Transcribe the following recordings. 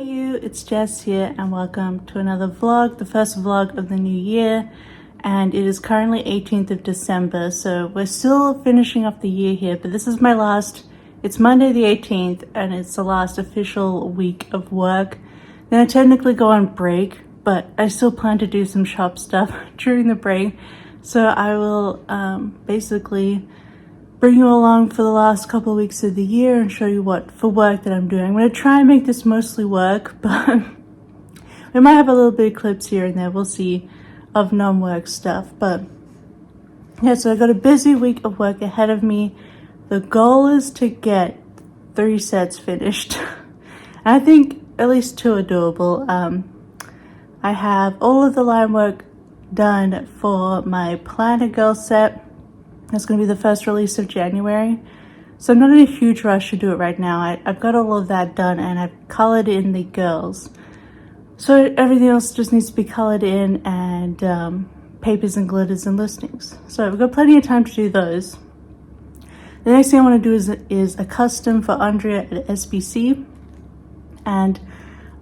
Hey you, it's Jess here and welcome to another vlog, the first vlog of the new year, and it is currently 18th of December, so we're still finishing off the year here, but this is my last, it's Monday the 18th and it's the last official week of work. Then I technically go on break, but I still plan to do some shop stuff during the break, so I will basically bring you along for the last couple of weeks of the year and show you what for work that I'm doing. I'm going to try and make this mostly work, but we might have a little bit of clips here and there, we'll see, of non-work stuff. But yeah, so I got a busy week of work ahead of me. The goal is to get 3 sets finished. And I think at least 2 are doable. I have all of the line work done for my Planner Girl set. That's going to be the first release of January. So I'm not in a huge rush to do it right now. I've got all of that done and I've colored in the girls. So everything else just needs to be colored in and papers and glitters and listings. So I've got plenty of time to do those. The next thing I want to do is a custom for Andrea at SBC. And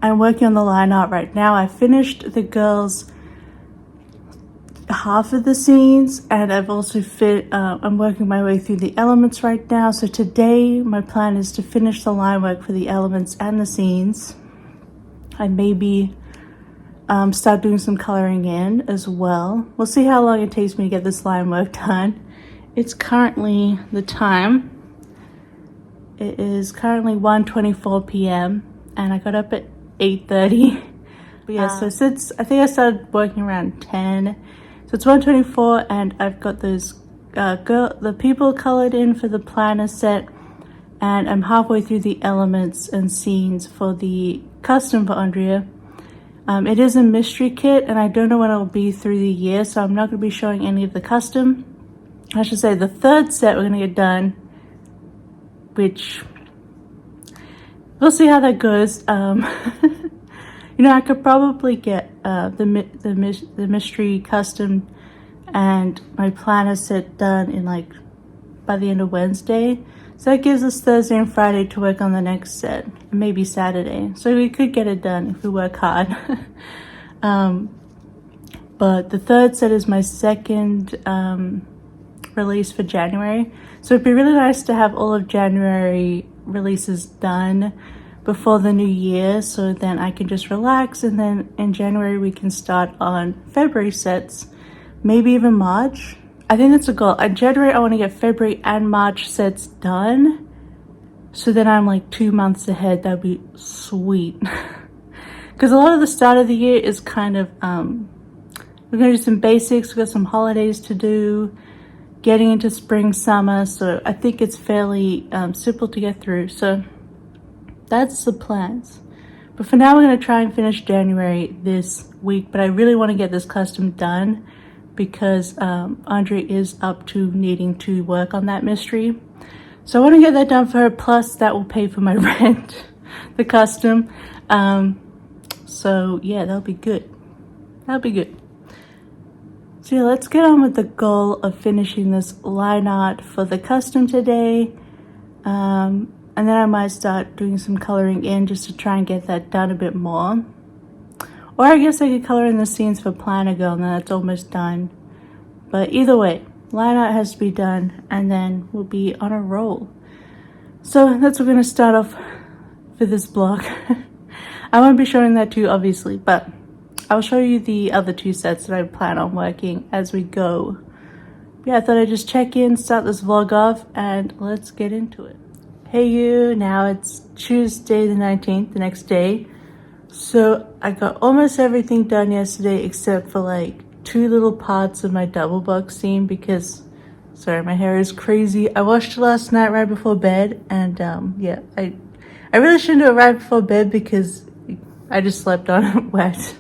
I'm working on the line art right now. I finished the girls' half of the scenes and I've also I'm working my way through the elements right now. So today my plan is to finish the line work for the elements and the scenes. I maybe start doing some coloring in as well. We'll see how long it takes me to get this line work done. It's currently the time. It is currently 1:24 p.m. and I got up at 8:30. But yeah, so since I think I started working around 10. So it's 1:24 and I've got those the people colored in for the planner set, and I'm halfway through the elements and scenes for the custom for Andrea. It is a mystery kit and I don't know when it'll be through the year, so I'm not going to be showing any of the custom. I should say the third set we're going to get done, which we'll see how that goes. You know, I could probably get the mystery custom and my planner set done in like by the end of Wednesday. So that gives us Thursday and Friday to work on the next set, and maybe Saturday. So we could get it done if we work hard. But the third set is my second release for January. So it'd be really nice to have all of January releases done before the new year, so then I can just relax, and then in January we can start on February sets, maybe even March. I think that's a goal. In January I want to get February and March sets done, so then I'm like 2 months ahead. That'd be sweet. Because a lot of the start of the year is kind of we're gonna do some basics, we've got some holidays to do, getting into spring, summer, so I think it's fairly simple to get through. So that's the plans. But for now, we're going to try and finish January this week. But I really want to get this custom done because Andrea is up to needing to work on that mystery. So I want to get that done for her. Plus, that will pay for my rent, the custom. So yeah, that'll be good. That'll be good. So yeah, let's get on with the goal of finishing this line art for the custom today. And then I might start doing some coloring in just to try and get that done a bit more. Or I guess I could color in the scenes for Planner Girl and then that's almost done. But either way, line art has to be done and then we'll be on a roll. So that's what we're going to start off for this vlog. I won't be showing that to you obviously, but I'll show you the other 2 sets that I plan on working as we go. Yeah, I thought I'd just check in, start this vlog off, and let's get into it. Hey you, now it's Tuesday the 19th, the next day. So I got almost everything done yesterday except for like 2 little parts of my double box scene because, sorry, my hair is crazy. I washed it last night right before bed and yeah, I really shouldn't do it right before bed because I just slept on it wet.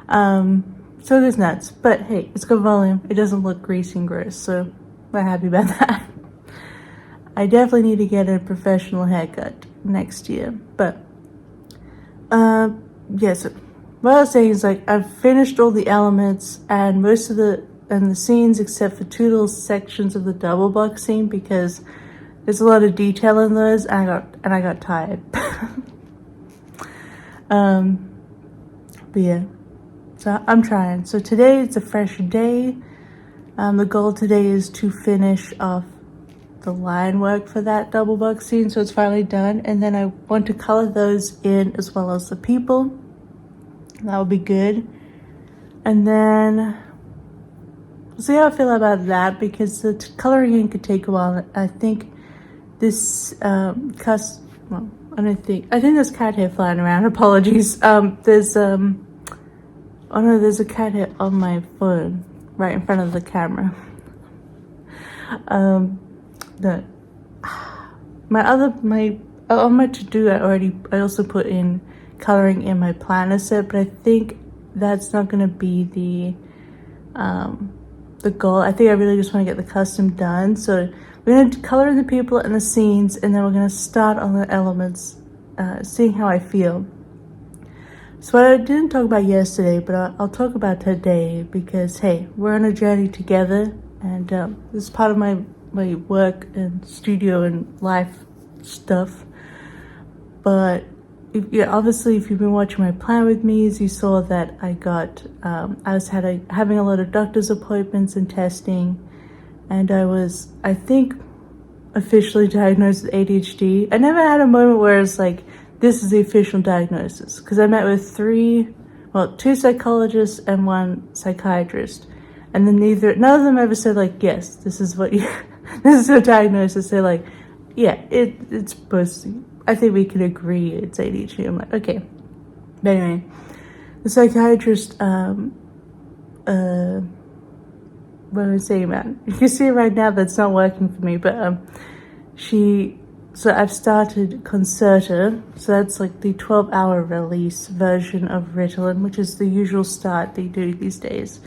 So there's nuts, but hey, it's good volume. It doesn't look greasy and gross, so we're happy about that. I definitely need to get a professional haircut next year, but yeah, so what I was saying is like I've finished all the elements and most of the scenes except for 2 little sections of the double box scene because there's a lot of detail in those and I got tired. But yeah, so I'm trying. So today it's a fresh day. The goal today is to finish off the line work for that double bug scene, so it's finally done. And then I want to color those in as well as the people. That would be good. And then we'll see how I feel about that, because the coloring in could take a while. I think this I think there's cat hair flying around. Apologies. There's oh no, there's a cat hair on my phone right in front of the camera. No, on my to-do I also put in coloring in my planner set, but I think that's not going to be the goal. I think I really just want to get the custom done. So we're going to color in the people and the scenes, and then we're going to start on the elements, seeing how I feel. So what I didn't talk about yesterday, but I'll talk about today, because hey, we're on a journey together, and this is part of my work and studio and life stuff. But obviously, if you've been watching my plan with me, you saw that I got I was having a lot of doctor's appointments and testing, and I think officially diagnosed with ADHD. I never had a moment where it's like, this is the official diagnosis, because I met with two psychologists and one psychiatrist, and then none of them ever said like, yes, this is what this is a diagnosis. They're like, yeah, it's supposed to, I think we can agree it's ADHD. I'm like, okay. But anyway, the psychiatrist, what am I saying about? You can see right now that's not working for me, but so I've started Concerta, so that's like the 12-hour release version of Ritalin, which is the usual start they do these days.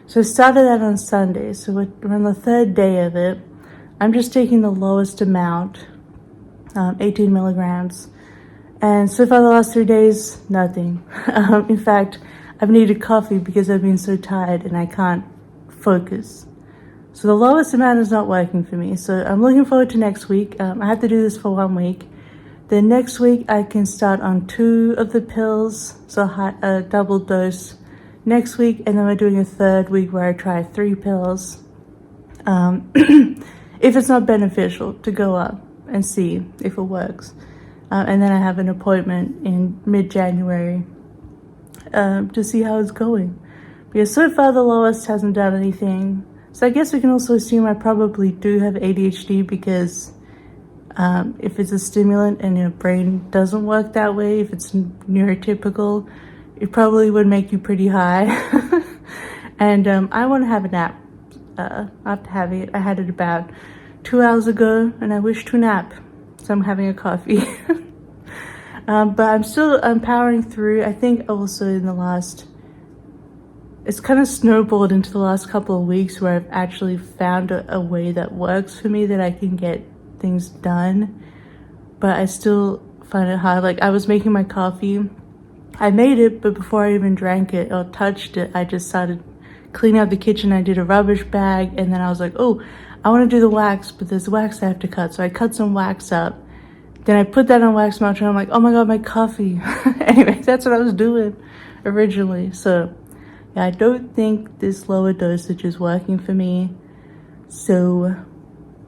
So I started that on Sunday, so we're on the third day of it. I'm just taking the lowest amount, 18 milligrams. And so far the last 3 days, nothing. In fact, I've needed coffee because I've been so tired and I can't focus. So the lowest amount is not working for me. So I'm looking forward to next week. I have to do this for 1 week. Then next week I can start on 2 of the pills, so a double dose next week. And then we're doing a third week where I try 3 pills. If it's not beneficial, to go up and see if it works. And then I have an appointment in mid-January to see how it's going. Because so far the lowest hasn't done anything. So I guess we can also assume I probably do have ADHD, because if it's a stimulant and your brain doesn't work that way, if it's neurotypical, it probably would make you pretty high. And I want to have a nap. After having it, I had it about 2 hours ago, and I wish to nap, so I'm having a coffee. But I'm powering through. I think also it's kind of snowballed into the last couple of weeks where I've actually found a way that works for me, that I can get things done, but I still find it hard. Like, I was making my coffee, I made it, but before I even drank it or touched it, I just started cleaning up the kitchen. I did a rubbish bag, and then I was like, oh, I want to do the wax, but there's wax I have to cut. So I cut some wax up. Then I put that on wax melter, and I'm like, oh my god, my coffee. Anyway, that's what I was doing originally. So yeah, I don't think this lower dosage is working for me. So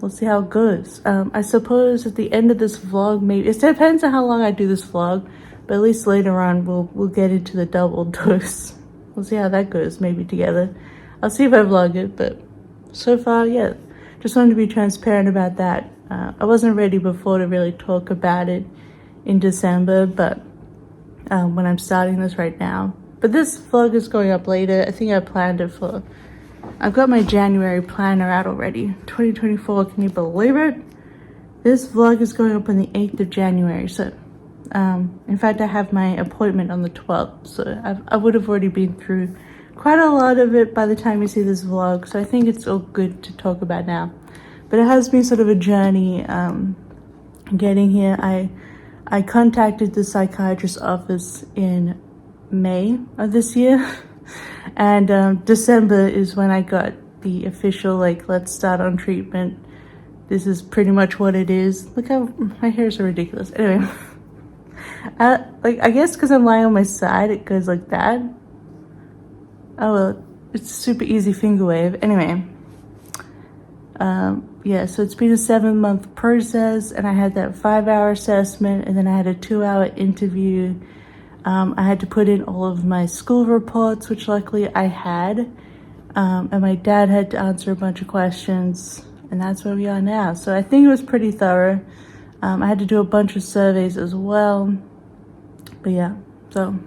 we'll see how it goes. I suppose at the end of this vlog, maybe, it depends on how long I do this vlog, but at least later on we'll get into the double dose. We'll see how that goes, maybe together. I'll see if I vlog it, but so far, yeah. Just wanted to be transparent about that. I wasn't ready before to really talk about it in December, but when I'm starting this right now. But this vlog is going up later. I think I planned it for... I've got my January planner out already. 2024, can you believe it? This vlog is going up on the 8th of January, so... in fact, I have my appointment on the 12th, so I would have already been through quite a lot of it by the time you see this vlog, so I think it's all good to talk about now. But it has been sort of a journey getting here. I contacted the psychiatrist's office in May of this year, and December is when I got the official, like, let's start on treatment. This is pretty much what it is. Look how my hair is so ridiculous. Anyway. I guess because I'm lying on my side, it goes like that. Oh well, it's a super easy finger wave. Anyway, yeah, so it's been a 7-month process, and I had that 5-hour assessment, and then I had a 2-hour interview. I had to put in all of my school reports, which luckily I had, and my dad had to answer a bunch of questions, and that's where we are now. So I think it was pretty thorough. I had to do a bunch of surveys as well, but yeah, so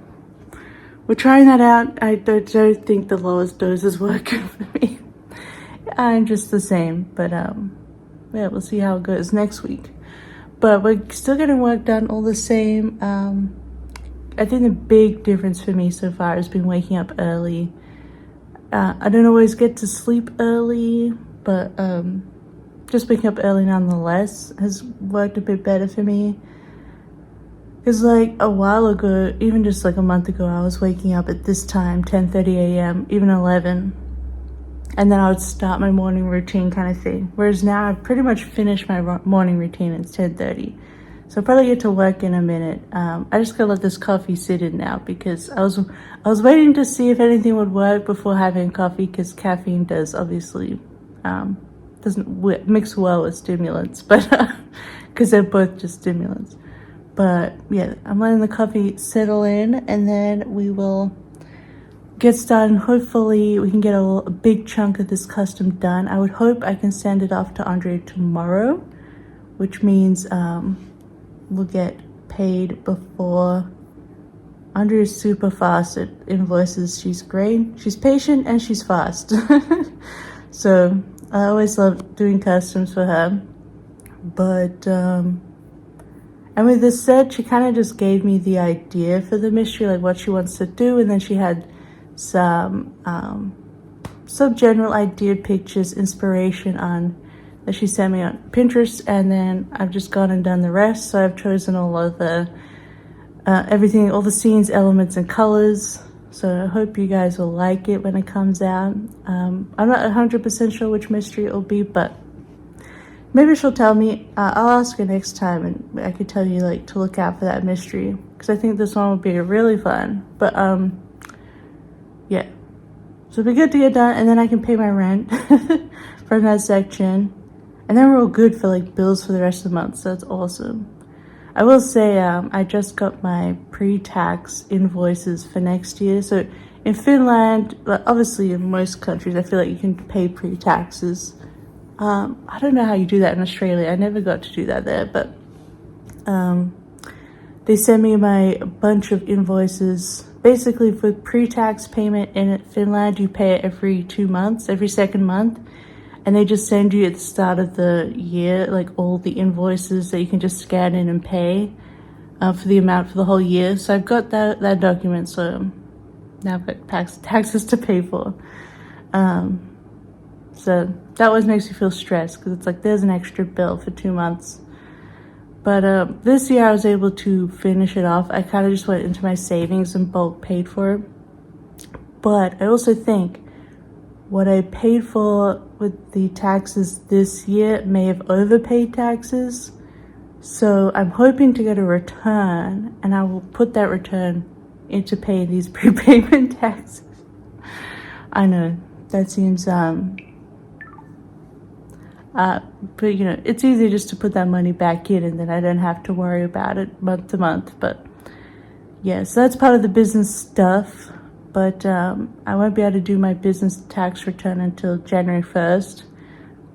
we're trying that out. I don't think the lowest dose is working for me. I'm just the same, but yeah, we'll see how it goes next week. But we're still getting work done all the same. I think the big difference for me so far has been waking up early. I don't always get to sleep early, but just waking up early nonetheless has worked a bit better for me. Because like a while ago, even just like a month ago, I was waking up at this time, 10:30 a.m., even 11. And then I would start my morning routine kind of thing. Whereas now I've pretty much finished my morning routine. It's 10:30. So I'll probably get to work in a minute. I just gotta let this coffee sit in now because I was waiting to see if anything would work before having coffee, because caffeine does obviously doesn't mix well with stimulants, but because they're both just stimulants. But yeah, I'm letting the coffee settle in, and then we will get started. Hopefully we can get a big chunk of this custom done. I would hope I can send it off to Andre tomorrow, which means we'll get paid before. Andre is super fast at invoices. She's great. She's patient and she's fast. So I always love doing customs for her. But and with this said, she kind of just gave me the idea for the mystery, like what she wants to do, and then she had some general idea pictures, inspiration on that she sent me on Pinterest, and then I've just gone and done the rest. So I've chosen all of the everything, all the scenes, elements, and colors. So I hope you guys will like it when it comes out. I'm not 100% sure which mystery it will be, but maybe she'll tell me. I'll ask her next time, and I could tell you like to look out for that mystery, because I think this one will be really fun. But yeah, so it'll be good to get done, and then I can pay my rent from that section, and then we're all good for like bills for the rest of the month. So that's awesome. I will say I just got my pre-tax invoices for next year. So in Finland, obviously in most countries, I feel like you can pay pre-taxes. I don't know how you do that in Australia. I never got to do that there, but they sent me my bunch of invoices. Basically, for pre-tax payment in Finland, you pay it every 2 months, every second month. And they just send you at the start of the year, like all the invoices that you can just scan in and pay for the amount for the whole year. So I've got that document, so now I've got taxes to pay for. So that always makes me feel stressed, because it's like there's an extra bill for 2 months. But this year I was able to finish it off. I kind of just went into my savings and bulk paid for it. But I also think what I paid for with the taxes this year may have overpaid taxes. So I'm hoping to get a return, and I will put that return into paying these prepayment taxes. I know that seems but you know, it's easy just to put that money back in, and then I don't have to worry about it month to month. But yeah, so that's part of the business stuff. But I won't be able to do my business tax return until January 1st,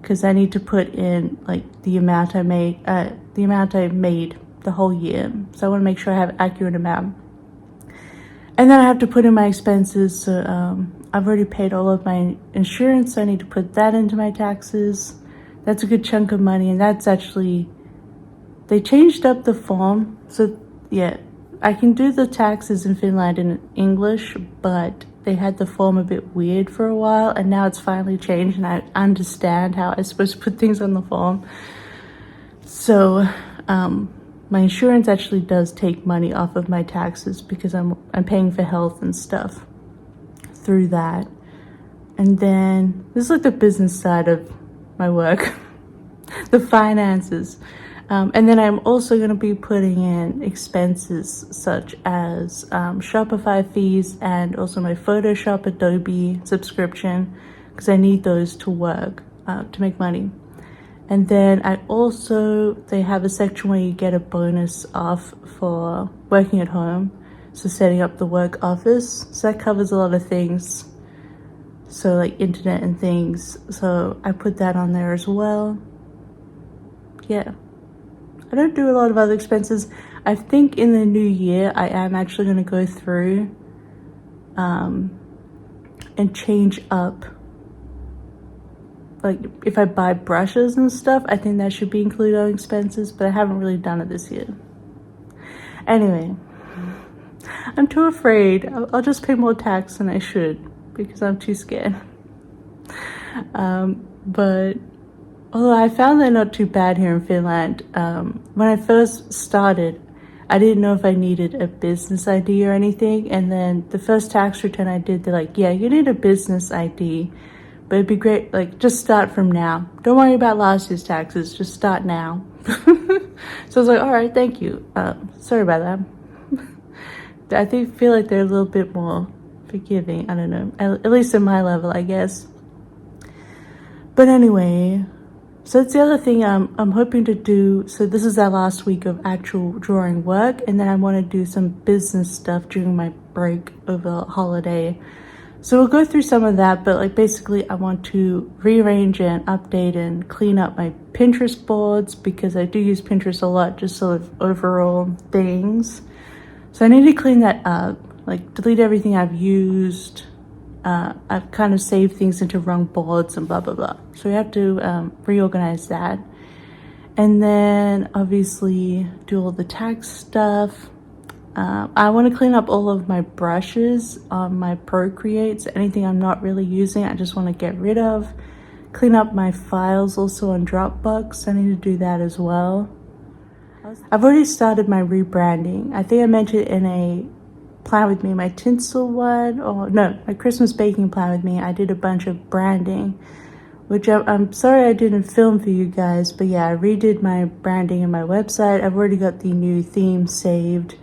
because I need to put in like the amount I made the whole year. So I want to make sure I have an accurate amount. And then I have to put in my expenses. So I've already paid all of my insurance, so I need to put that into my taxes. That's a good chunk of money, and that's actually, they changed up the form. So yeah, I can do the taxes in Finland in English, but they had the form a bit weird for a while, and now it's finally changed, and I understand how I'm supposed to put things on the form. So my insurance actually does take money off of my taxes, because I'm paying for health and stuff through that. And then this is like the business side of my work, the finances. And then I'm also going to be putting in expenses such as Shopify fees and also my Photoshop Adobe subscription, because I need those to work, to make money. And then they have a section where you get a bonus off for working at home. So setting up the work office. So that covers a lot of things. So like internet and things. So I put that on there as well. Yeah. I don't do a lot of other expenses. I think in the new year, I am actually going to go through and change up. Like if I buy brushes and stuff, I think that should be included on expenses, but I haven't really done it this year. Anyway, I'm too afraid. I'll just pay more tax than I should because I'm too scared. But although I found they're not too bad here in Finland, when I first started, I didn't know if I needed a business ID or anything. And then the first tax return I did, they're like, yeah, you need a business ID. But it'd be great, like, just start from now. Don't worry about last year's taxes, just start now. So I was like, all right, thank you. Sorry about that. I feel like they're a little bit more forgiving. I don't know, at least at my level, I guess. But anyway, so that's the other thing I'm hoping to do. So this is our last week of actual drawing work, and then I want to do some business stuff during my break over holiday. So we'll go through some of that, but like basically I want to rearrange and update and clean up my Pinterest boards because I do use Pinterest a lot, just sort of overall things. So I need to clean that up, like delete everything I've used. I've kind of saved things into wrong boards and blah, blah, blah. So we have to reorganize that. And then obviously do all the tax stuff. I want to clean up all of my brushes on my Procreate. So anything I'm not really using, I just want to get rid of. Clean up my files also on Dropbox. I need to do that as well. I've already started my rebranding. I think I mentioned in a plan with me, my tinsel one, or no, my Christmas baking plan with me, I did a bunch of branding, which I'm sorry I didn't film for you guys, but yeah, I redid my branding and my website. I've already got the new theme saved.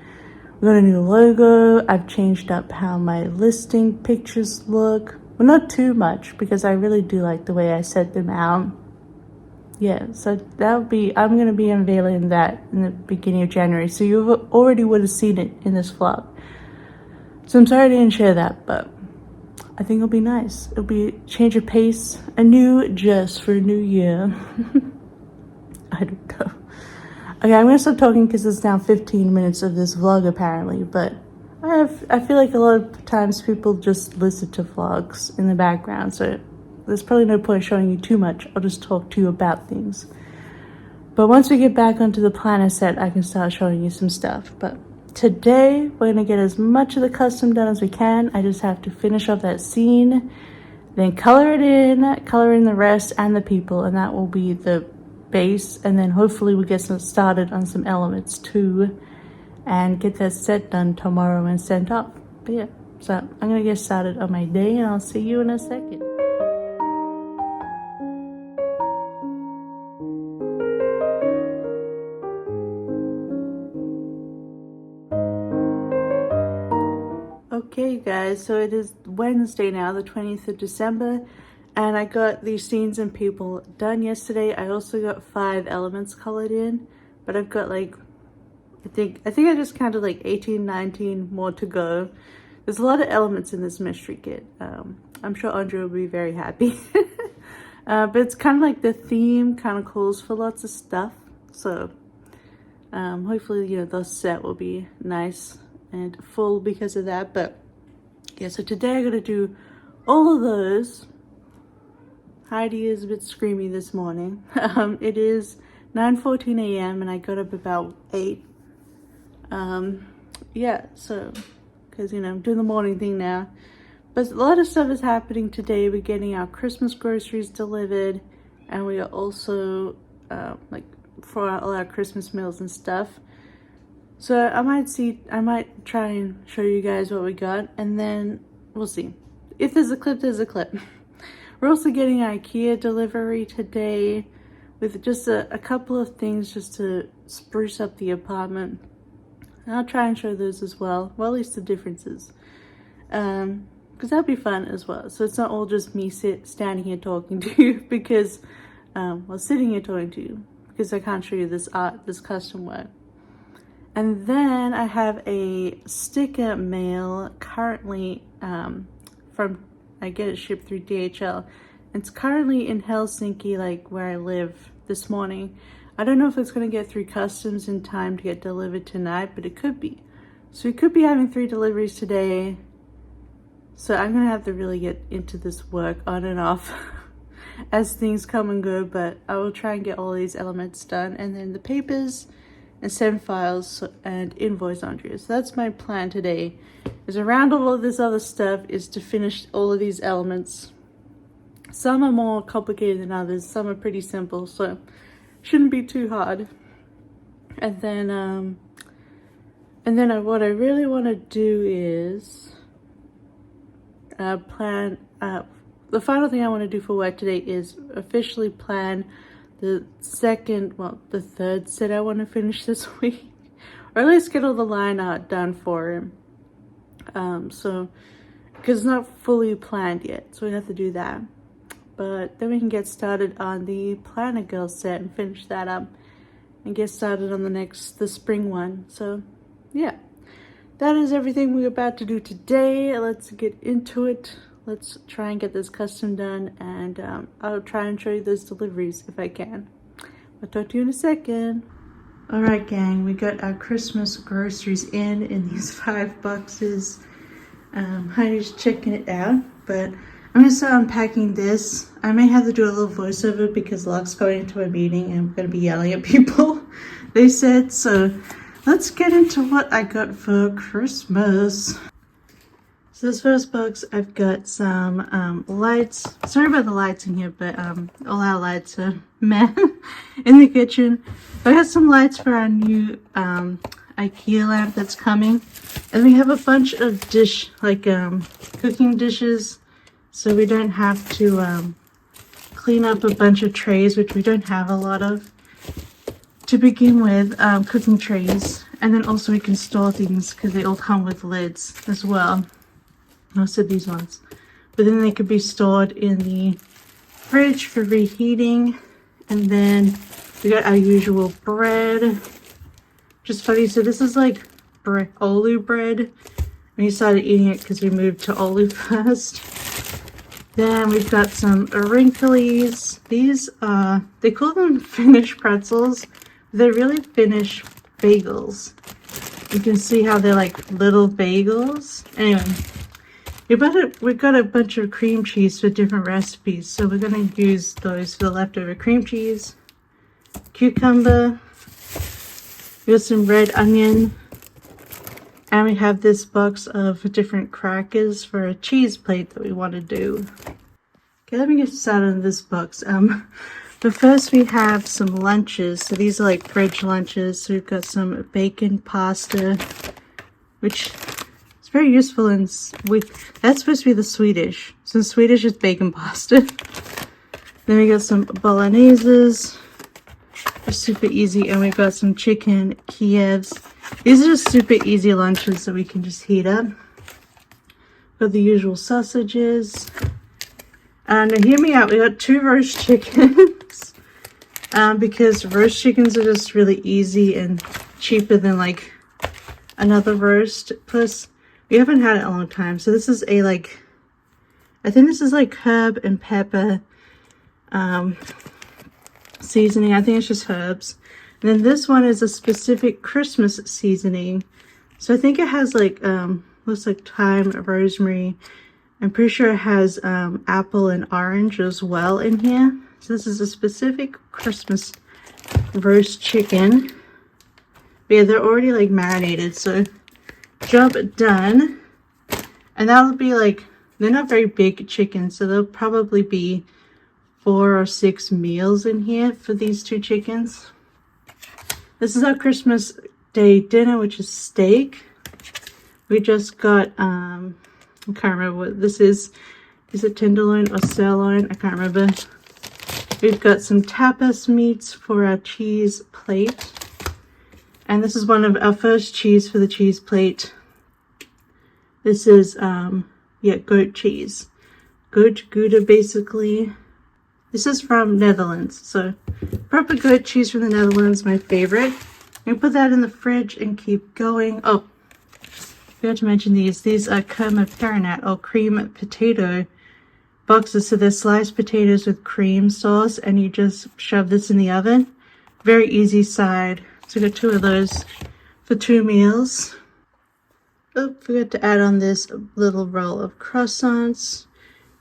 We got a new logo. I've changed up how my listing pictures look. Well, not too much because I really do like the way I set them out. Yeah, so I'm going to be unveiling that in the beginning of January. So you already would have seen it in this vlog. So I'm sorry I didn't share that, but I think it'll be nice. It'll be a change of pace, a new Jess for a new year. I don't know. Okay, I'm gonna stop talking because it's now 15 minutes of this vlog apparently, but I feel like a lot of times people just listen to vlogs in the background, so there's probably no point showing you too much. I'll just talk to you about things. But once we get back onto the planner set, I can start showing you some stuff. But today, we're gonna get as much of the custom done as we can. I just have to finish off that scene, then color in the rest and the people, and that will be the base, and then hopefully we get started on some elements too and get that set done tomorrow and sent off. But yeah, so I'm gonna get started on my day and I'll see you in a second. Okay guys, so it is Wednesday now, the 20th of December. And I got these scenes and people done yesterday. I also got 5 elements colored in, but I've got like, I think I just counted like 18, 19 more to go. There's a lot of elements in this mystery kit. I'm sure Andre will be very happy. But it's kind of like the theme kind of calls for lots of stuff. So hopefully, you know, the set will be nice and full because of that. But yeah, so today I'm gonna do all of those. Heidi is a bit screamy this morning. It is 9:14 a.m. and I got up about 8. Yeah, so, because, you know, I'm doing the morning thing now. But a lot of stuff is happening today. We're getting our Christmas groceries delivered. And we are also, like, for all our Christmas meals and stuff. So I might try and show you guys what we got. And then we'll see. If there's a clip, there's a clip. We're also getting our IKEA delivery today, with just a couple of things just to spruce up the apartment. And I'll try and show those as well. Well, at least the differences. Because that'll be fun as well. So it's not all just me standing here talking to you because, well, sitting here talking to you because I can't show you this art, this custom work. And then I have a sticker mail currently I get it shipped through DHL. It's currently in Helsinki, like where I live, this morning. I don't know if it's going to get through customs in time to get delivered tonight, but it could be. So we could be having 3 deliveries today. So I'm going to have to really get into this work on and off as things come and go, but I will try and get all these elements done, and then the papers and send files and invoice Andrea. So that's my plan today, is around all of this other stuff is to finish all of these elements. Some are more complicated than others, some are pretty simple, so shouldn't be too hard. And then what I really want to do is plan, the final thing I want to do for work today is officially plan the third set I want to finish this week, or at least get all the line art done for him. So, because it's not fully planned yet, so we have to do that. But then we can get started on the Planner Girl set and finish that up, and get started on the spring one. So, yeah, that is everything we're about to do today. Let's get into it. Let's try and get this custom done, and I'll try and show you those deliveries if I can. I'll talk to you in a second. Alright gang, we got our Christmas groceries in these 5 boxes. Heidi's checking it out, but I'm going to start unpacking this. I may have to do a little voiceover because Locke's going into a meeting and I'm going to be yelling at people, they said. So let's get into what I got for Christmas. So this first box, I've got some lights. Sorry about the lights in here, but all our lights are meh in the kitchen. I got some lights for our new IKEA lamp that's coming. And we have a bunch of cooking dishes, so we don't have to clean up a bunch of trays, which we don't have a lot of to begin with, cooking trays. And then also we can store things because they all come with lids as well. Most of these ones, but then they could be stored in the fridge for reheating. And then we got our usual bread. Just funny, so this is like Olu bread. We started eating it because we moved to Olu first. Then we've got some wrinklies. These they call them Finnish pretzels. They're really Finnish bagels. You can see how they're like little bagels. Anyway, we've got a bunch of cream cheese for different recipes, so we're going to use those for the leftover cream cheese. Cucumber. We got some red onion. And we have this box of different crackers for a cheese plate that we want to do. Okay, let me get started on this box. But first we have some lunches. So these are like fridge lunches. So we've got some bacon pasta, which it's very useful that's supposed to be the Swedish. So Swedish is bacon pasta. Then we got some bologneses. They're super easy. And we've got some chicken Kievs. These are just super easy lunches that we can just heat up. Got the usual sausages. And hear me out, we got 2 roast chickens. Because roast chickens are just really easy and cheaper than like another roast. Plus, we haven't had it in a long time. So this is I think this is like herb and pepper seasoning. I think it's just herbs. And then this one is a specific Christmas seasoning. So I think it has like, looks like thyme, rosemary. I'm pretty sure it has apple and orange as well in here. So this is a specific Christmas roast chicken. But yeah, they're already like marinated, so job done. And that'll be like, they're not very big chickens, so there'll probably be 4 or 6 meals in here for these 2 chickens. This is our Christmas Day dinner, which is steak. We just got, I can't remember what this is. Is it tenderloin or sirloin? I can't remember. We've got some tapas meats for our cheese plate. And this is one of our first cheese for the cheese plate. This is, goat cheese. Goat Gouda, basically. This is from Netherlands, so proper goat cheese from the Netherlands, my favorite. I'm gonna put that in the fridge and keep going. Oh, forgot to mention these. These are Kerma Peronat or cream potato boxes. So they're sliced potatoes with cream sauce, and you just shove this in the oven. Very easy side. So I got 2 of those for 2 meals. Oh, forgot to add on this little roll of croissants.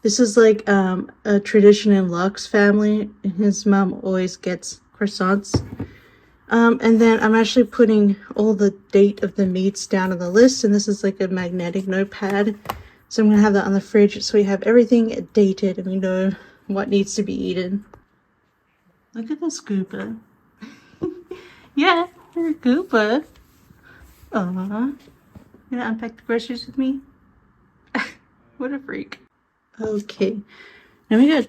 This is like a tradition in Locke's family. His mom always gets croissants. And then I'm actually putting all the date of the meats down on the list. And this is like a magnetic notepad. So I'm going to have that on the fridge so we have everything dated and we know what needs to be eaten. Look at this goober. Yeah, you're a goober. Aww. You gonna unpack the groceries with me? What a freak. Okay, now we got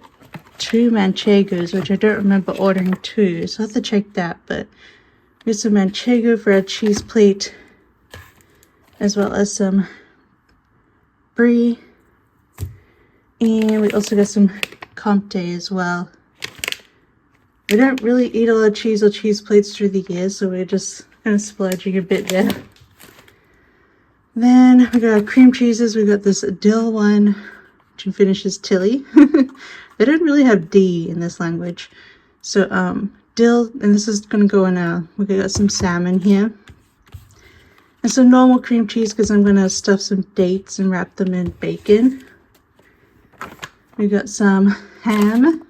2 manchegos, which I don't remember ordering 2, so I'll have to check that. But we got some manchego for our cheese plate, as well as some brie, and we also got some Comte as well. We don't really eat a lot of cheese or cheese plates through the year, so we're just kind of splurging a bit there. Then we got our cream cheeses. We got this dill one, which finishes Tilly. They don't really have D in this language. So dill, and this is going to go in we got some salmon here. And some normal cream cheese because I'm going to stuff some dates and wrap them in bacon. We got some ham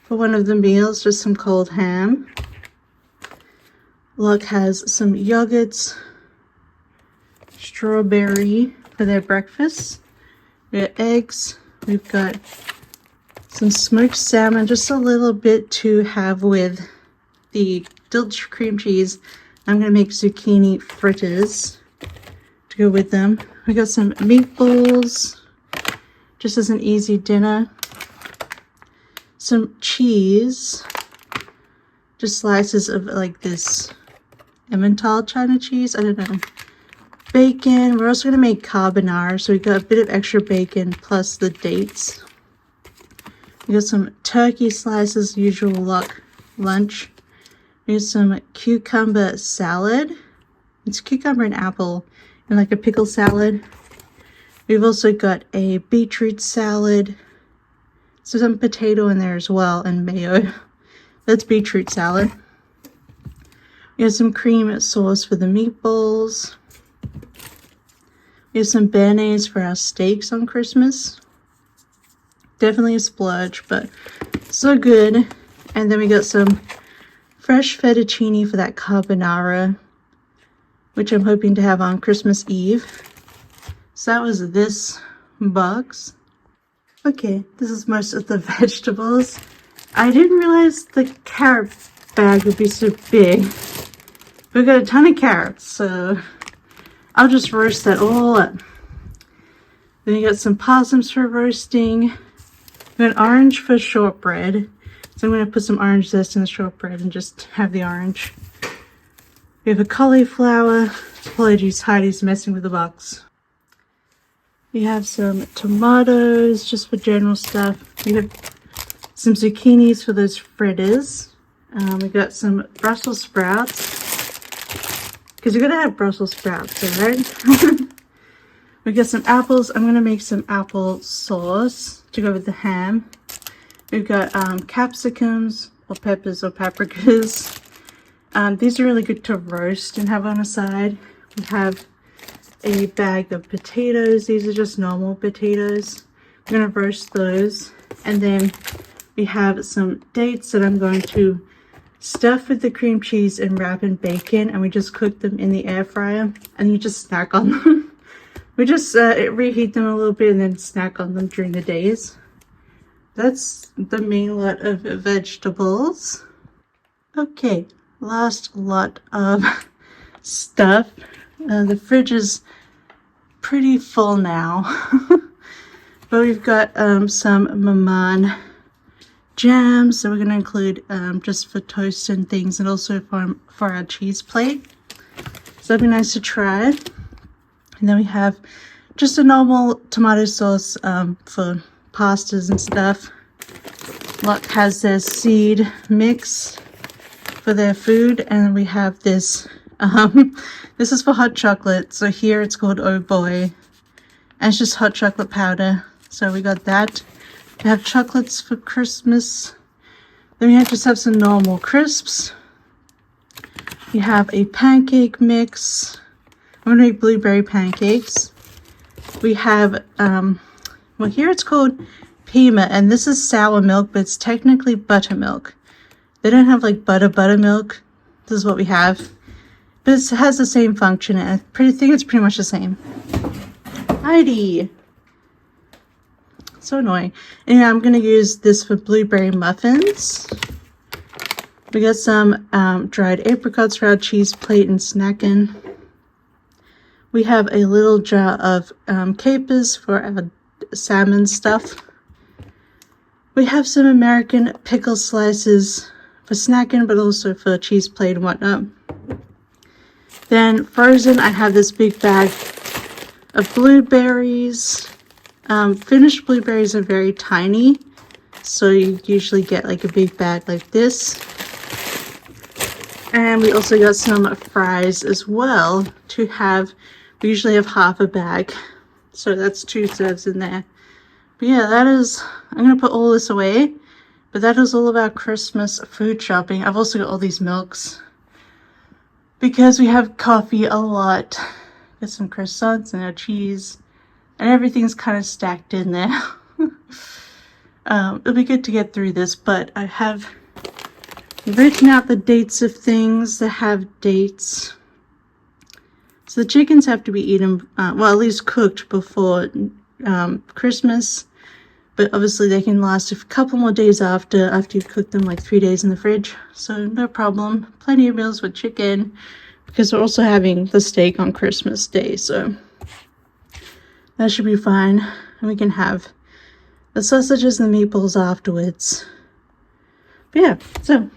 for one of the meals, just some cold ham. Locke has some yogurts, strawberry for their breakfast. We got eggs. We've got some smoked salmon, just a little bit to have with the dill cream cheese. I'm going to make zucchini fritters to go with them. We got some meatballs, just as an easy dinner. Some cheese, just slices of like this Emmental China cheese, I don't know. Bacon, we're also going to make carbonara, so we got a bit of extra bacon plus the dates. We got some turkey slices, usual Locke lunch. We got some cucumber salad. It's cucumber and apple and like a pickle salad. We've also got a beetroot salad. So some potato in there as well and mayo. That's beetroot salad. We have some cream sauce for the meatballs. We have some béarnaise for our steaks on Christmas. Definitely a splurge, but so good. And then we got some fresh fettuccine for that carbonara, which I'm hoping to have on Christmas Eve. So that was this box. Okay, this is most of the vegetables. I didn't realize the carrot bag would be so big. We've got a ton of carrots, so I'll just roast that all up. Then you got some parsnips for roasting. We got orange for shortbread. So I'm going to put some orange zest in the shortbread and just have the orange. We have a cauliflower. Apologies, Heidi's messing with the box. We have some tomatoes, just for general stuff. We have some zucchinis for those fritters. We got some Brussels sprouts, because you're gonna have Brussels sprouts, right? We got some apples. I'm gonna make some apple sauce to go with the ham. We've got capsicums or peppers or paprikas. These are really good to roast and have on a side. We have a bag of potatoes. These are just normal potatoes. I'm going to roast those. And then we have some dates that I'm going to stuff with the cream cheese and wrap in bacon. And we just cook them in the air fryer. And you just snack on them. We just reheat them a little bit and then snack on them during the days. That's the main lot of vegetables. Okay, last lot of stuff. The fridge is pretty full now. But we've got some Maman jam, so we're going to include just for toast and things, and also for our cheese plate. So that'd be nice to try. And then we have just a normal tomato sauce for pastas and stuff. Lot has their seed mix for their food, and we have this. This is for hot chocolate. So here it's called Oh Boy, and it's just hot chocolate powder. So we got that. We have chocolates for Christmas. Then we just have some normal crisps. We have a pancake mix. I'm gonna make blueberry pancakes. We have, well, here it's called Pima, and this is sour milk, but it's technically buttermilk. They don't have like buttermilk. This is what we have, but it has the same function, and I think it's pretty much the same. Heidi, so annoying. Anyway, I'm gonna use this for blueberry muffins. We got some dried apricots for our cheese plate and snacking. We have a little jar of capers for our salmon stuff. We have some American pickle slices for snacking, but also for cheese plate and whatnot. Then frozen, I have this big bag of blueberries. Finished blueberries are very tiny, so you usually get like a big bag like this. And we also got some fries as well to have. We usually have half a bag, so that's 2 serves in there. But yeah, that is, I'm going to put all this away, but that is all of our Christmas food shopping. I've also got all these milks because we have coffee a lot. Got some croissants and our cheese, and everything's kind of stacked in there. It'll be good to get through this, but I have written out the dates of things that have dates. So the chickens have to be eaten, well, at least cooked before Christmas. But obviously they can last a couple more days after you've cooked them, like 3 days in the fridge. So no problem. Plenty of meals with chicken, because we're also having the steak on Christmas Day. So that should be fine. And we can have the sausages and the meatballs afterwards. But yeah, so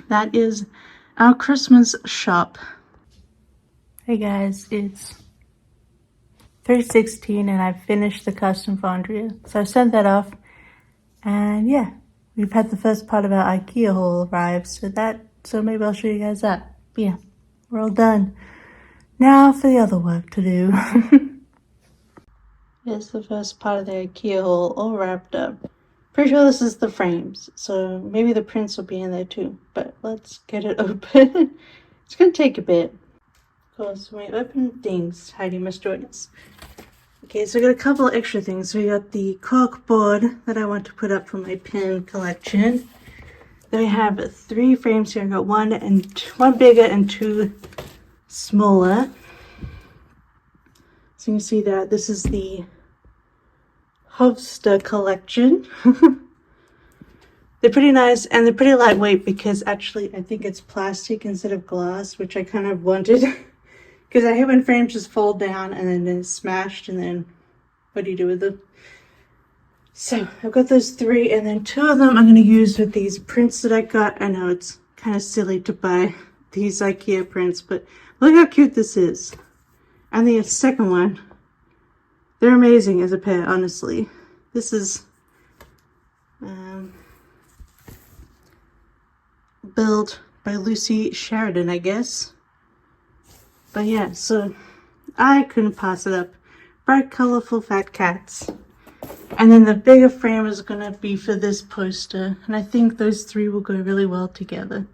that is our Christmas shop. Hey guys, it's 3:16 and I've finished the custom foundry. So I sent that off, and yeah, we've had the first part of our IKEA haul arrive, so maybe I'll show you guys that. But yeah, we're all done. Now for the other work to do. Here's the first part of the IKEA haul all wrapped up. Pretty sure this is the frames, so maybe the prints will be in there too, but let's get it open. It's gonna take a bit. Of course, when we open things, Heidi must join us. Okay, so we got a couple of extra things. We got the cork board that I want to put up for my pin collection. Then we have 3 frames here. I got one bigger and 2 smaller. So you can see that this is the Hovsta collection. They're pretty nice, and they're pretty lightweight because actually I think it's plastic instead of glass, which I kind of wanted. Because I hate when frames just fall down and then they're smashed, and then what do you do with them? So I've got those 3, and then 2 of them I'm going to use with these prints that I got. I know it's kind of silly to buy these IKEA prints, but look how cute this is. And the second one, they're amazing as a pair, honestly. This is built by Lucy Sheridan, I guess. But yeah, so I couldn't pass it up. Bright, colorful, fat cats. And then the bigger frame is going to be for this poster. And I think those 3 will go really well together.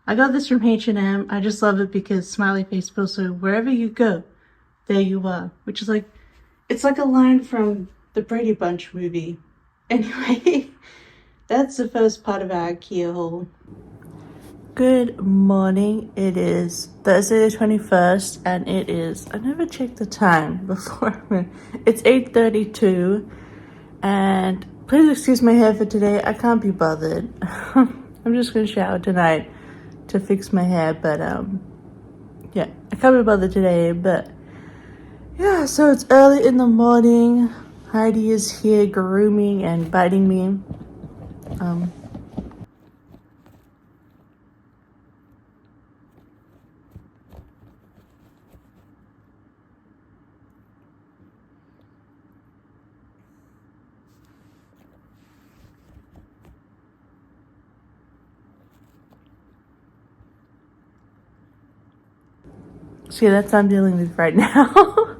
I got this from H&M. I just love it because smiley face pillow, so wherever you go, there you are. Which is like, it's like a line from the Brady Bunch movie. Anyway, that's the first part of our IKEA haul. Good morning. It is Thursday the 21st, and it is, I never checked the time before. It's 8:32, and please excuse my hair for today. I can't be bothered. I'm just gonna shower tonight to fix my hair, but yeah, I can't be bothered today. But yeah, so it's early in the morning. Heidi is here grooming and biting me. So yeah, that's what I'm dealing with right now.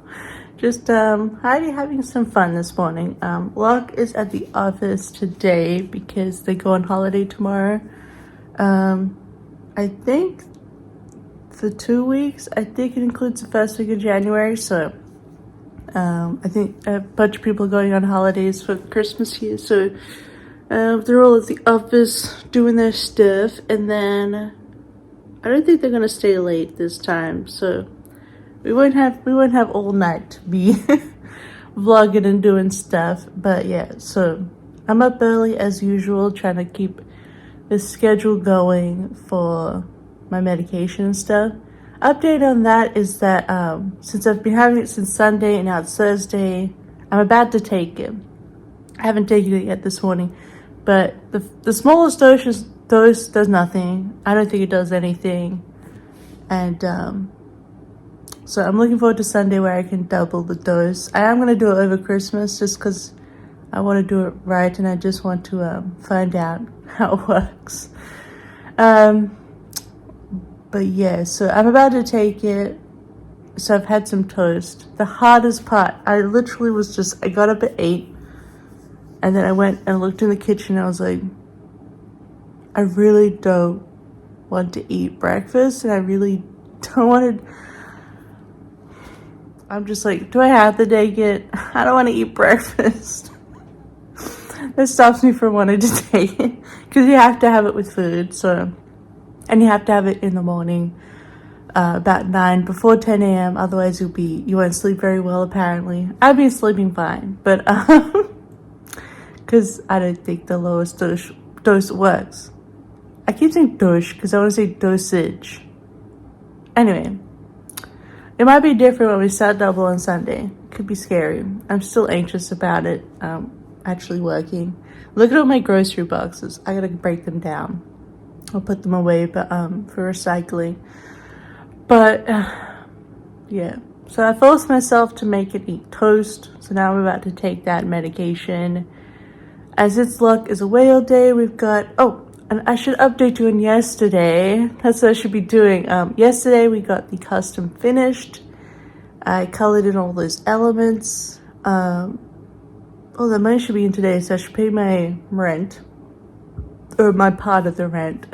Just having some fun this morning. Locke is at the office today because they go on holiday tomorrow. I think for 2 weeks. I think it includes the first week of January. So I think a bunch of people are going on holidays for Christmas here. So they're all at the office doing their stuff, and then I don't think they're gonna stay late this time. So we won't have all night to be vlogging and doing stuff. But yeah, so I'm up early as usual, trying to keep the schedule going for my medication and stuff. Update on that is that since I've been having it since Sunday and now it's Thursday, I'm about to take it. I haven't taken it yet this morning, but the smallest dose does nothing. I don't think it does anything. And so I'm looking forward to Sunday where I can double the dose. I am going to do it over Christmas just because I want to do it right, and I just want to find out how it works. But yeah, so I'm about to take it. So I've had some toast. The hardest part, I literally I got up at 8, and then I went and looked in the kitchen, and I was like, I really don't want to eat breakfast, and I really don't want to. I'm just like, do I have to take it? I don't want to eat breakfast. That stops me from wanting to take it, because you have to have it with food. So, and you have to have it in the morning, about 9, before 10 a.m. Otherwise, you won't sleep very well. Apparently, I've been sleeping fine, but because I don't think the lowest dose works. I keep saying dose because I want to say dosage. Anyway, it might be different when we start double on Sunday. Could be scary. I'm still anxious about it. Actually working. Look at all my grocery boxes. I gotta break them down. I'll put them away, but for recycling. But yeah. So I forced myself to make it eat toast. So now I'm about to take that medication. As its luck is away all day, we've got and I should update you on yesterday. That's what I should be doing. Yesterday we got the custom finished. I colored in all those elements. The money should be in today, so I should pay my rent. Or my part of the rent.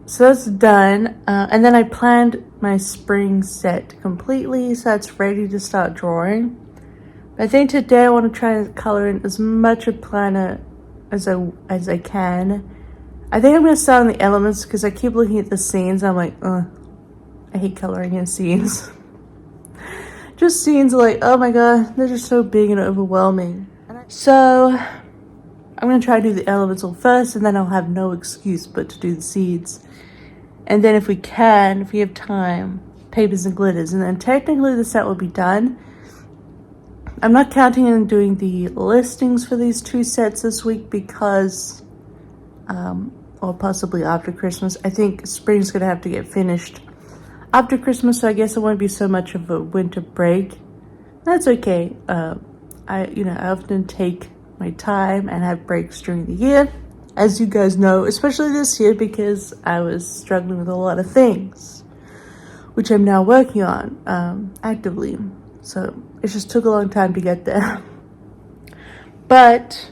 So that's done. And then I planned my spring set completely, so it's ready to start drawing. I think today I want to try and color in as much of planner as I can. I think I'm going to start on the elements because I keep looking at the scenes. I'm like, I hate coloring in scenes. Just scenes are like, oh my god, they're just so big and overwhelming. So I'm going to try to do the elements all first, and then I'll have no excuse but to do the seeds. And then if we have time, papers and glitters. And then technically the set will be done. I'm not counting on doing the listings for these 2 sets this week because, or possibly after Christmas. I think spring's going to have to get finished after Christmas, so I guess it won't be so much of a winter break. That's okay. I often take my time and have breaks during the year, as you guys know, especially this year because I was struggling with a lot of things, which I'm now working on actively. So it just took a long time to get there. But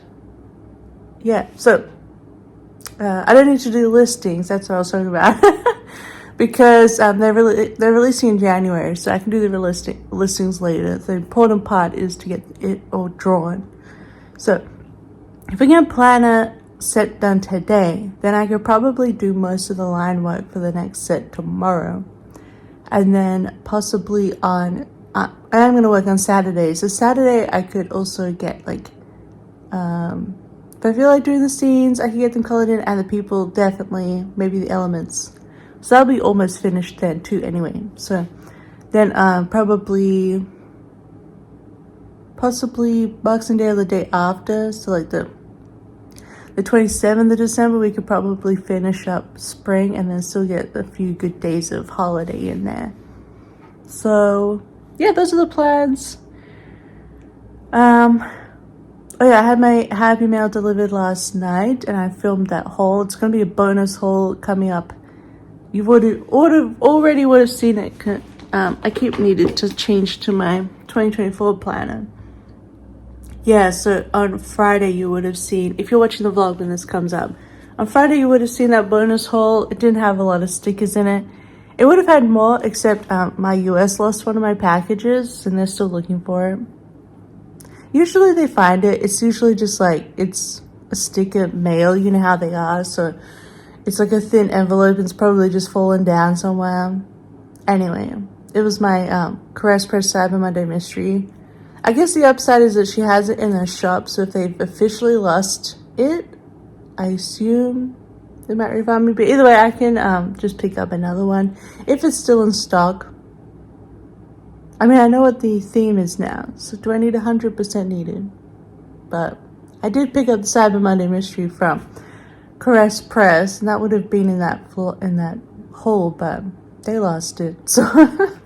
yeah, so I don't need to do listings. That's what I was talking about. Because they're releasing in January, so I can do the listings later. The important part is to get it all drawn. So if we get planner set done today, then I could probably do most of the line work for the next set tomorrow. And then possibly I'm going to work on Saturday. So Saturday I could also get if I feel like doing the scenes, I can get them colored in, and the people definitely, maybe the elements. So that'll be almost finished then too anyway. So then probably possibly Boxing Day or the day after, so like the 27th of December, we could probably finish up spring and then still get a few good days of holiday in there. So yeah, those are the plans. Oh yeah, I had my Happy Mail delivered last night and I filmed that haul. It's gonna be a bonus haul coming up. You already would have seen it. I keep needing to change to my 2024 planner. Yeah, so on Friday you would have seen, if you're watching the vlog when this comes up, on Friday you would have seen that bonus haul. It didn't have a lot of stickers in it. It would have had more, except my US lost one of my packages and they're still looking for it. Usually they find it. It's usually just like, it's a sticker mail, you know how they are. So it's like a thin envelope and it's probably just fallen down somewhere. Anyway, it was my Caress Press Cyber Monday mystery. I guess the upside is that she has it in their shop. So if they've officially lost it, I assume they might refund me. But either way, I can just pick up another one if it's still in stock. I mean, I know what the theme is now, so do I need 100% needed? But I did pick up the Cyber Monday mystery from Caress Press, and that would have been in that hole, but they lost it, so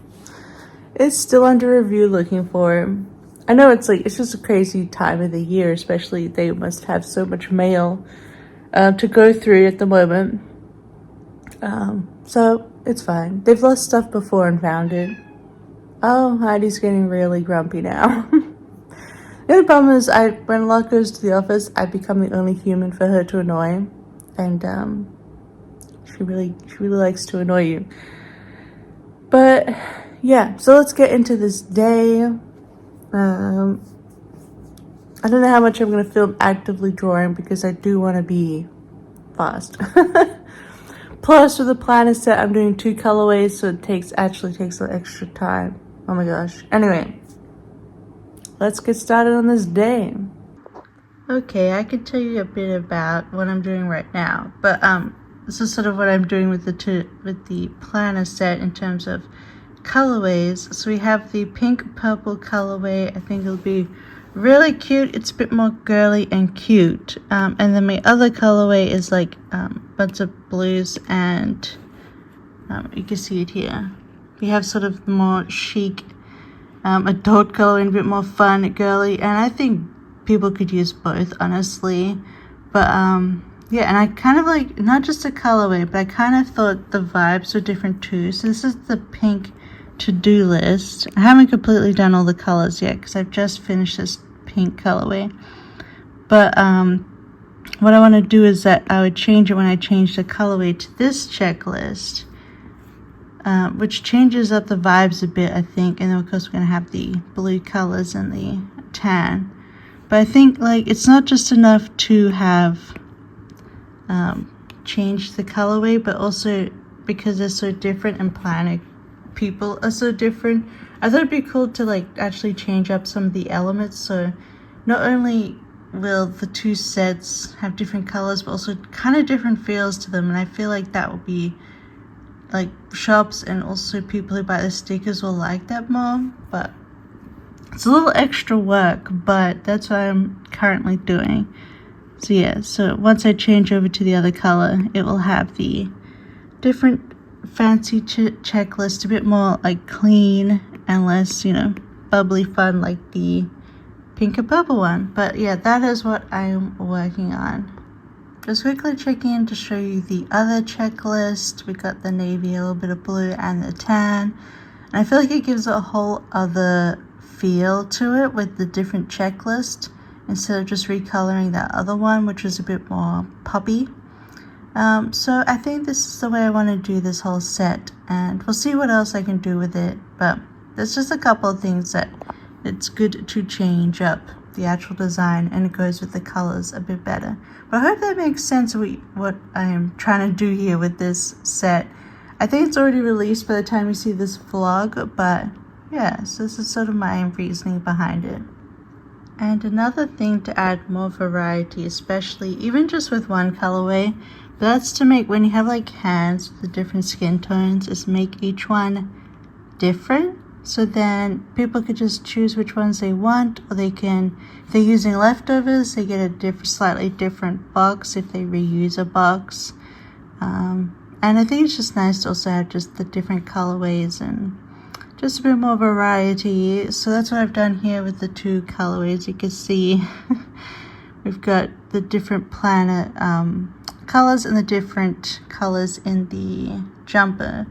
it's still under review. Looking for it. I know it's just a crazy time of the year, especially they must have so much mail to go through at the moment. So it's fine. They've lost stuff before and found it. Oh, Heidi's getting really grumpy now. The only problem is when Locke goes to the office, I become the only human for her to annoy. And she really likes to annoy you. But yeah, so let's get into this day. I don't know how much I'm going to film actively drawing because I do want to be fast. Plus, with the planner set, I'm doing 2 colorways, so it actually takes a little extra time. Oh my gosh. Anyway, let's get started on this day. Okay, I can tell you a bit about what I'm doing right now, but this is sort of what I'm doing with the planner set in terms of colorways. So we have the pink purple colorway. I think it'll be really cute. It's a bit more girly and cute. And then my other colorway is like bunch of blues, and you can see it here. We have sort of the more chic adult color and a bit more fun girly, and I think people could use both, honestly. But yeah, and I kind of like not just a colorway, but I kind of thought the vibes were different too. So this is the pink to-do list. I haven't completely done all the colors yet because I've just finished this pink colorway. But what I want to do is that I would change it when I change the colorway to this checklist, which changes up the vibes a bit, I think. And then of course we're going to have the blue colors and the tan. But I think like it's not just enough to have changed the colorway, but also because they're so different and planner people are so different, I thought it'd be cool to like actually change up some of the elements. So not only will the 2 sets have different colors, but also kind of different feels to them. And I feel like that will be like shops and also people who buy the stickers will like that more. But it's a little extra work, but that's what I'm currently doing. So yeah, so once I change over to the other color, it will have the different fancy checklist, a bit more like clean and less, bubbly fun like the pink and purple one. But yeah, that is what I'm working on. Just quickly checking in to show you the other checklist. We got the navy, a little bit of blue, and the tan. And I feel like it gives a whole other feel to it with the different checklist instead of just recoloring that other one, which was a bit more poppy. So I think this is the way I want to do this whole set, and we'll see what else I can do with it. But there's just a couple of things that it's good to change up the actual design, and it goes with the colors a bit better. But I hope that makes sense what I am trying to do here with this set. I think it's already released by the time you see this vlog, but yeah, so this is sort of my reasoning behind it. And another thing to add more variety, especially even just with one colorway, but that's to make, when you have like hands with the different skin tones, is make each one different. So then people could just choose which ones they want, or they can, if they're using leftovers, they get a slightly different box if they reuse a box. And I think it's just nice to also have just the different colorways and just a bit more variety. So that's what I've done here with the 2 colorways. You can see we've got the different planet colors and the different colors in the jumper.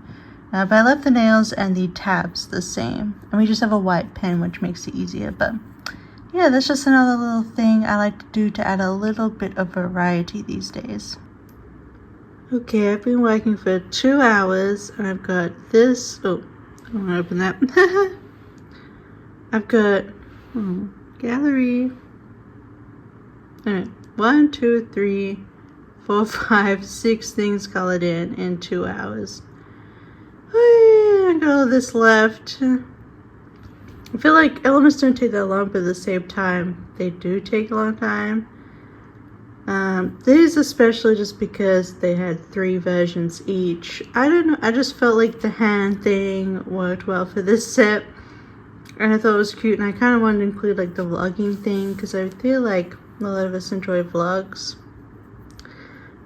But I left the nails and the tabs the same. And we just have a white pen, which makes it easier. But yeah, that's just another little thing I like to do to add a little bit of variety these days. Okay, I've been working for 2 hours and I've got this. Oh, I want to open that. I've got gallery. Alright, 1, 2, 3, 4, 5, 6 things colored in 2 hours. I got all this left. I feel like elements don't take that long, but at the same time, they do take a long time. These especially just because they had 3 versions each. I don't know, I just felt like the hand thing worked well for this set. And I thought it was cute, and I kind of wanted to include like the vlogging thing, because I feel like a lot of us enjoy vlogs.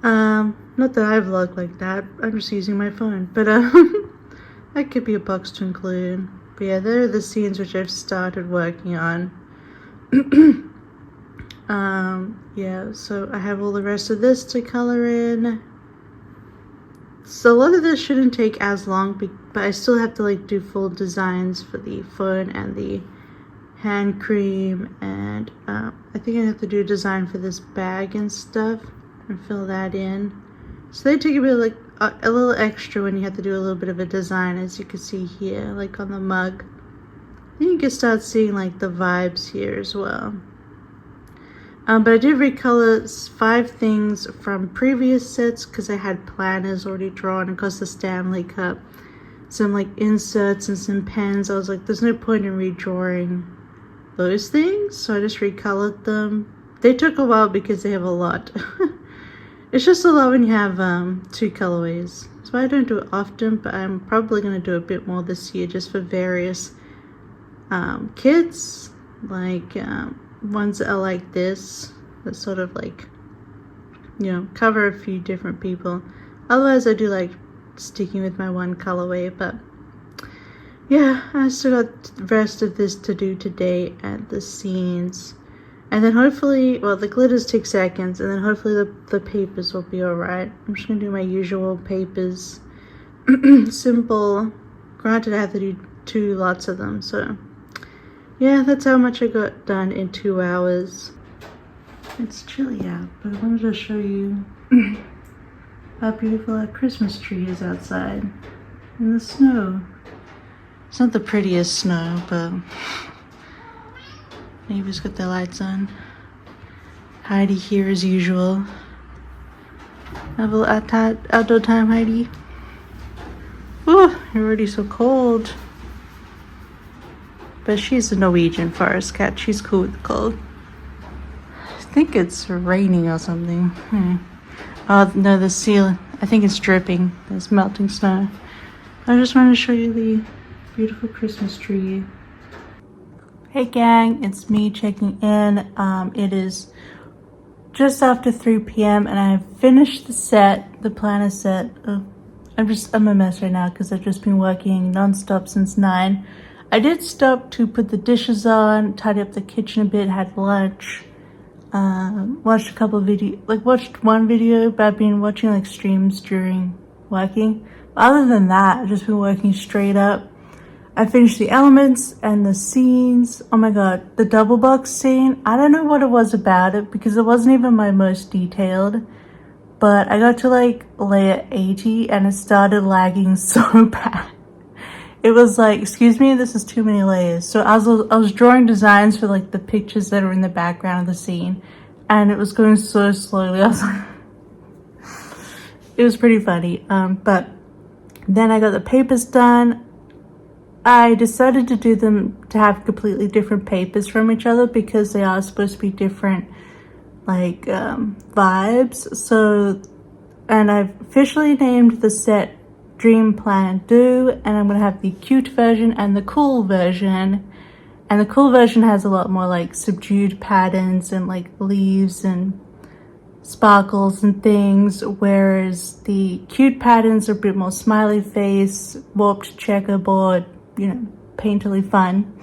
Not that I vlog like that, I'm just using my phone, but that could be a box to include. But yeah, there are the scenes which I've started working on. Yeah, so I have all the rest of this to color in. So a lot of this shouldn't take as long, but I still have to like do full designs for the phone and the hand cream, and I think I have to do a design for this bag and stuff and fill that in. So they take a bit like a little extra when you have to do a little bit of a design, as you can see here, like on the mug. Then you can start seeing like the vibes here as well. But I did recolor 5 things from previous sets because I had planners already drawn, and because the Stanley Cup, some like inserts and some pens. I was like, there's no point in redrawing those things, so I just recolored them. They took a while because they have a lot. It's just a lot when you have 2 colorways. So I don't do it often, but I'm probably going to do a bit more this year just for various kits, like ones that are like this, that sort of like, you know, cover a few different people. Otherwise I do like sticking with my one colorway. But yeah, I still got the rest of this to do today and the scenes, and then hopefully, well, the glitters take seconds, and then hopefully the papers will be alright. I'm just gonna do my usual papers. Simple. Granted, I have to do 2 lots of them, so yeah, that's how much I got done in 2 hours. It's chilly out, but I wanted to show you how beautiful our Christmas tree is outside in the snow. It's not the prettiest snow, but neighbors got their lights on. Heidi here as usual. Have a little outdoor time, Heidi. Oh, you're already so cold. But she's a Norwegian forest cat. She's cool with the cold. I think it's raining or something. Oh no, the ceiling. I think it's dripping. There's melting snow. I just wanted to show you the beautiful Christmas tree. Hey gang, it's me checking in. It is just after 3 p.m. and I have finished the set, the planner set. I'm a mess right now because I've just been working non-stop since 9. I did stop to put the dishes on, tidy up the kitchen a bit, had lunch, watched a couple of watched one video, but I've been watching like streams during working. But other than that, I've just been working straight up. I finished the elements and the scenes. Oh my god, the double box scene. I don't know what it was about it because it wasn't even my most detailed. But I got to like layer 80 and it started lagging so bad. It was like, excuse me, this is too many layers. So I was drawing designs for like the pictures that are in the background of the scene, and it was going so slowly. I was like, it was pretty funny. But then I got the papers done. I decided to do them to have completely different papers from each other because they are supposed to be different like vibes. So, and I've officially named the set Dream Plan Do, and I'm going to have the cute version and the cool version. And the cool version has a lot more like subdued patterns and like leaves and sparkles and things, whereas the cute patterns are a bit more smiley face, warped checkerboard, you know, painterly fun.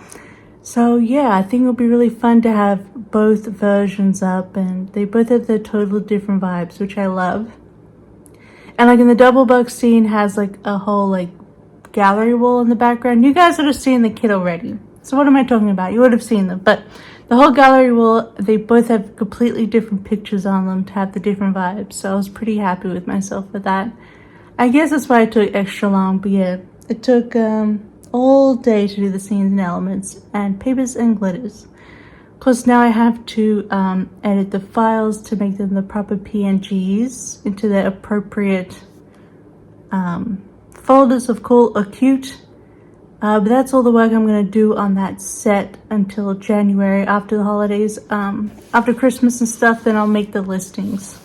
So yeah, I think it'll be really fun to have both versions up, and they both have their totally different vibes, which I love. And like in the double box scene has like a whole like gallery wall in the background. You guys would have seen the kit already. So what am I talking about? You would have seen them, but the whole gallery wall, they both have completely different pictures on them to have the different vibes. So I was pretty happy with myself with that. I guess that's why it took extra long, but yeah, it took all day to do the scenes and elements and papers and glitters. Plus now I have to edit the files to make them the proper PNGs into their appropriate folders of cool or cute. But that's all the work I'm going to do on that set until January after the holidays. After Christmas and stuff, then I'll make the listings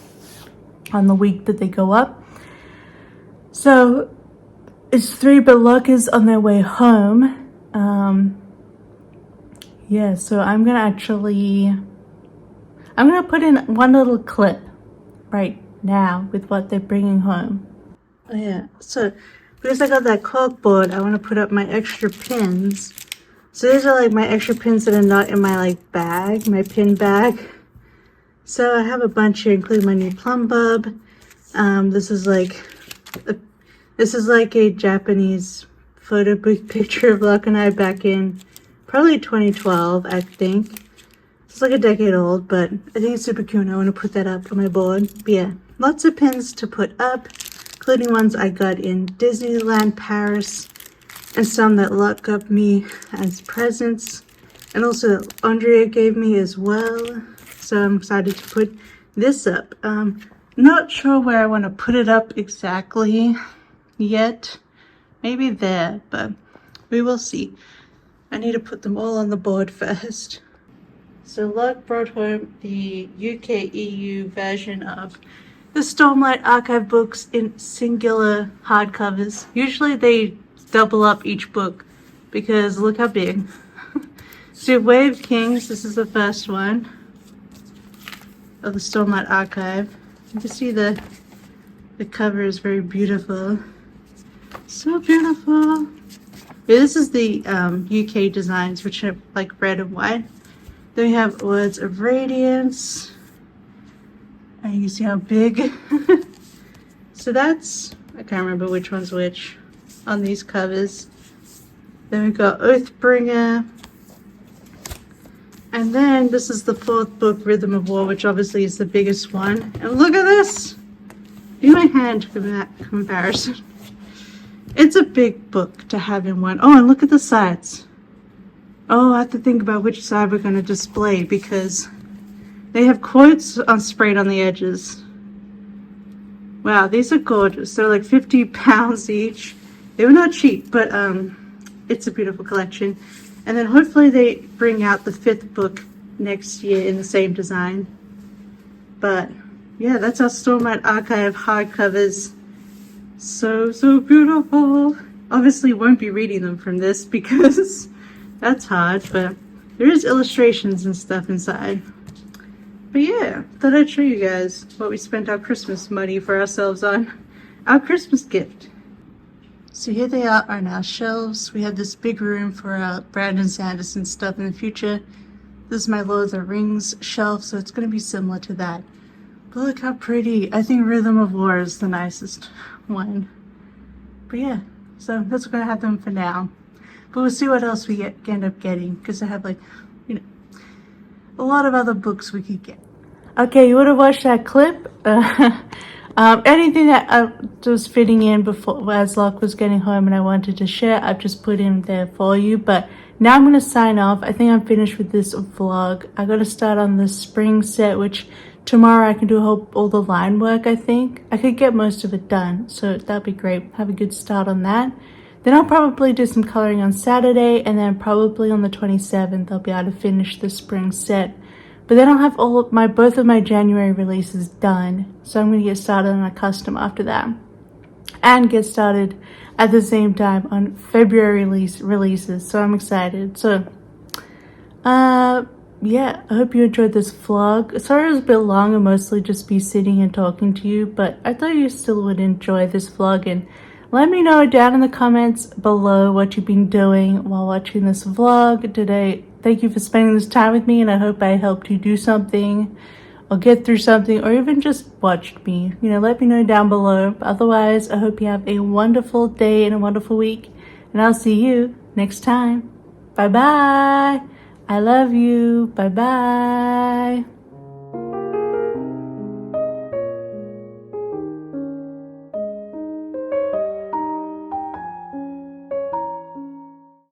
on the week that they go up. So it's 3 but Luck is on their way home. Yeah, so I'm going to put in one little clip right now with what they're bringing home. Oh yeah, so because I got that corkboard, I want to put up my extra pins. So these are like my extra pins that are not in my like bag, my pin bag. So I have a bunch here, including my new plum bulb. This is like a Japanese photo book picture of Luck and I back in probably 2012, I think. It's like a decade old, but I think it's super cute and I want to put that up on my board. But yeah, lots of pins to put up, including ones I got in Disneyland Paris, and some that Luck got me as presents, and also that Andrea gave me as well. So I'm excited to put this up. Not sure where I want to put it up exactly yet. Maybe there, but we will see. I need to put them all on the board first. So Luck brought home the UK EU version of the Stormlight Archive books in singular hardcovers. Usually they double up each book because look how big. So Way of Kings, this is the first one of the Stormlight Archive. You can see the cover is very beautiful. So beautiful. Yeah, this is the UK designs, which are like red and white. Then we have Words of Radiance. And you can see how big. So that's, I can't remember which one's which on these covers. Then we've got Oathbringer. And then this is the 4th book, Rhythm of War, which obviously is the biggest one. And look at this! Do my hand comparison. It's a big book to have in one. Oh, and look at the sides. Oh, I have to think about which side we're going to display because they have quotes sprayed on the edges. Wow, these are gorgeous. They're like 50 pounds each. They were not cheap, but it's a beautiful collection. And then hopefully they bring out the 5th book next year in the same design. But yeah, that's our Stormlight Archive hardcovers. So beautiful. Obviously won't be reading them from this because that's hard, but there is illustrations and stuff inside. But yeah, thought I'd show you guys what we spent our Christmas money for ourselves on. Our Christmas gift. So here they are on our shelves. We have this big room for our Brandon Sanderson stuff in the future. This is my Lord of the Rings shelf, so it's going to be similar to that. But look how pretty. I think Rhythm of War is the nicest one. But yeah, so that's going to have them for now. But we'll see what else we end up getting, because I have like, you know, a lot of other books we could get. Okay, you would have watched that clip. Anything that was fitting in before as Luck was getting home and I wanted to share, I've just put in there for you. But now I'm going to sign off. I think I'm finished with this vlog. I got to start on the spring set, which tomorrow I can do all the line work, I think. I could get most of it done, so that'd be great. Have a good start on that. Then I'll probably do some coloring on Saturday, and then probably on the 27th I'll be able to finish the spring set. But then I'll have both of my January releases done, so I'm going to get started on a custom after that. and get started at the same time on February releases. So I'm excited. So, yeah, I hope you enjoyed this vlog. Sorry it was a bit long and mostly just be sitting and talking to you, but I thought you still would enjoy this vlog, and let me know down in the comments below what you've been doing while watching this vlog today. Thank you for spending this time with me, and I hope I helped you do something or get through something, or even just watched me. You know, let me know down below. Otherwise, I hope you have a wonderful day and a wonderful week, and I'll see you next time. Bye bye. I love you. Bye bye.